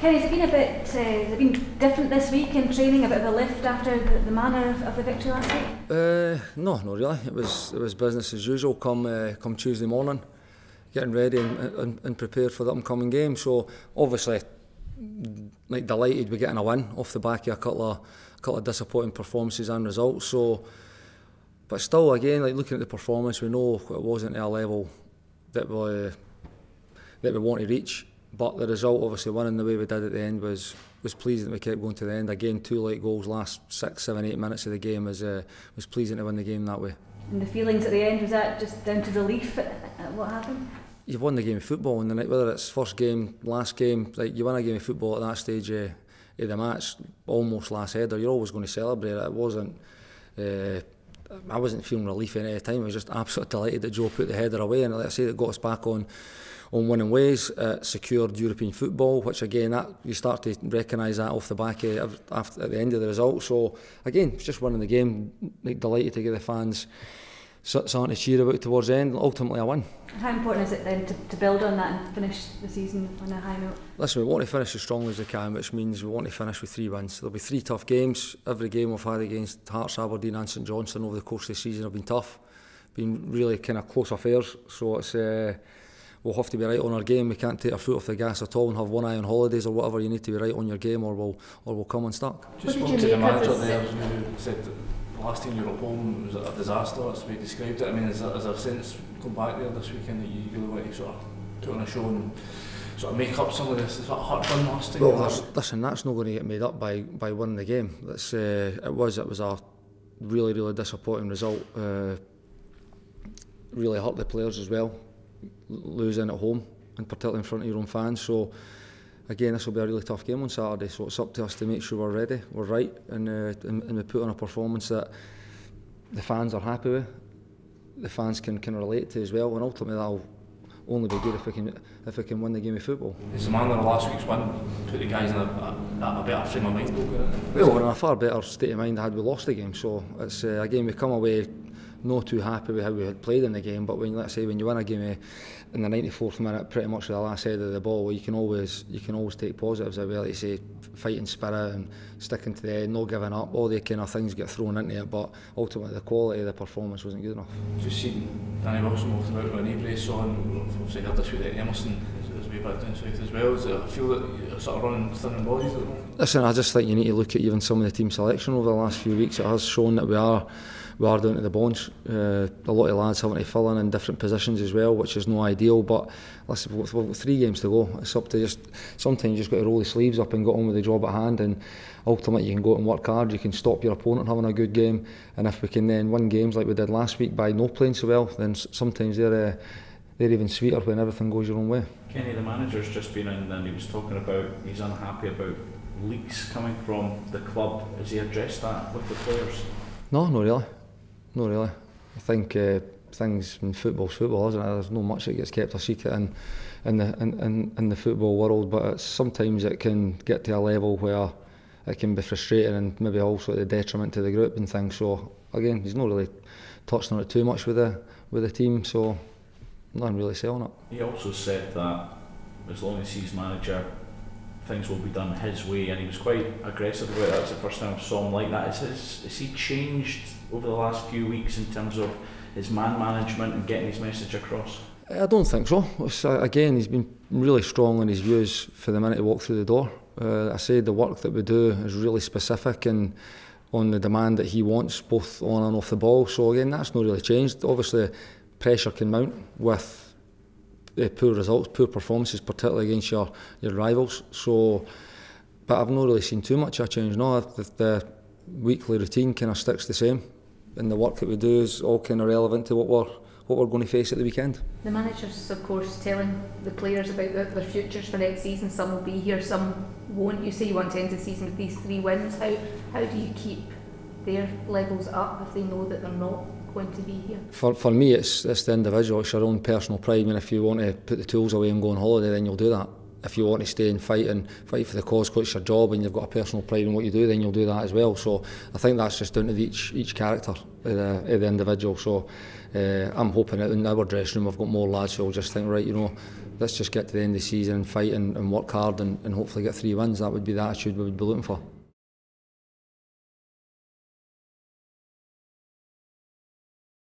Kenny, has it been different this week in training, a bit of a lift after the manner of the victory last week? No, not really. It was business as usual come Tuesday morning, getting ready and prepared for the upcoming game. So obviously, like, delighted with getting a win off the back of a couple of disappointing performances and results. So, but still, again, like, looking at the performance, we know it wasn't at a level that we want to reach. But the result, obviously winning the way we did at the end, was pleasing that we kept going to the end. Again, 2 late goals last 6, 7, 8 minutes of the game was pleasing to win the game that way. And the feelings at the end, was that just down to relief at what happened? You've won the game of football in the night, whether it's first game, last game. Like, you win a game of football at that stage of the match, almost last header, you're always going to celebrate it. It wasn't. I wasn't feeling relief any time. I was just absolutely delighted that Joe put the header away, and let's say it got us back on winning ways. Secured European football, which again, that you start to recognise that off the back of, at the end of the result. So again, it's just winning the game. Like, delighted to give the fans something to cheer about towards the end. Ultimately, a win. How important is it then to build on that and finish the season on a high note? Listen, we want to finish as strongly as we can, which means we want to finish with 3 wins. There'll be 3 tough games. Every game we've had against Hearts, Aberdeen and St Johnstone over the course of the season have been tough, been really kind of close affairs. So it's we'll have to be right on our game. We can't take our foot off the gas at all and have one eye on holidays or whatever. You need to be right on your game, or we'll come unstuck. Just spoke to the manager there, who said that the last time you were at home was a disaster. That's the way he described it. I mean, is there a sense going back there this weekend that you really want to sort of put on a show and sort of make up some of this sort of heartburn last time? Well, listen, that's not going to get made up by winning the game. That's it was a really disappointing result. Really hurt the players as well, losing at home, and particularly in front of your own fans. So again, this will be a really tough game on Saturday, so it's up to us to make sure we're ready, we're right, and we put on a performance that the fans are happy with, the fans can relate to as well, and ultimately that'll only be good if we can win the game of football. Is the manner of last week's win put the guys in a better frame of mind? Well, we're in a far better state of mind had we lost the game, so it's again, we come away not too happy with how we had played in the game, but when you win a game in the 94th minute, pretty much with the last head of the ball, you can always take positives as well. Like you say, fighting spirit and sticking to the end, not giving up, all the kind of things get thrown into it, but ultimately the quality of the performance wasn't good enough. Just seen Danny Wilson walking about with an brace on. Obviously heard this with Emerson is way back down south as well. Does it feel that you're sort of running thin bodies at the moment? Listen, I just think you need to look at even some of the team selection over the last few weeks. It has shown that we are down to the bones. A lot of lads having to fill in different positions as well, which is no ideal, but listen, we've got 3 games to go. It's up to sometimes you just got to roll the sleeves up and get on with the job at hand, and ultimately you can go out and work hard, you can stop your opponent having a good game, and if we can then win games like we did last week by not playing so well, then sometimes they're even sweeter when everything goes your own way. Kenny, the manager's just been in and he was talking about he's unhappy about leaks coming from the club. Has he addressed that with the players? No, not really. Not really. I think things in football's football, isn't it? There's not much that gets kept a secret in the football world, but sometimes it can get to a level where it can be frustrating and maybe also at the detriment to the group and things. So again, he's not really touched on it too much with the team, so nothing really selling it. He also said that as long as he's manager, things will be done his way, and he was quite aggressive about that. It's the first time I saw him like that. Has he changed over the last few weeks in terms of his man management and getting his message across? I don't think so. Again, he's been really strong in his views for the minute he walked through the door. I said the work that we do is really specific and on the demand that he wants, both on and off the ball. So again, that's not really changed. Obviously, pressure can mount with poor results, poor performances, particularly against your rivals. So, but I've not really seen too much of a change. No, the weekly routine kind of sticks the same, and the work that we do is all kind of relevant to what we're going to face at the weekend. The manager's of course telling the players about their futures for next season. Some will be here, some won't. You say you want to end the season with these 3 wins. How do you keep their levels up if they know that they're not going to be here? For me, it's the individual. It's your own personal pride. I mean, if you want to put the tools away and go on holiday, then you'll do that. if you want to stay and fight for the cause, because it's your job and you've got a personal pride in what you do, then you'll do that as well. So I think that's just down to each character of the individual. So I'm hoping that in our dressing room we've got more lads who will just think, right, you know, let's just get to the end of the season and fight and work hard and hopefully get 3 wins. That would be the attitude we would be looking for.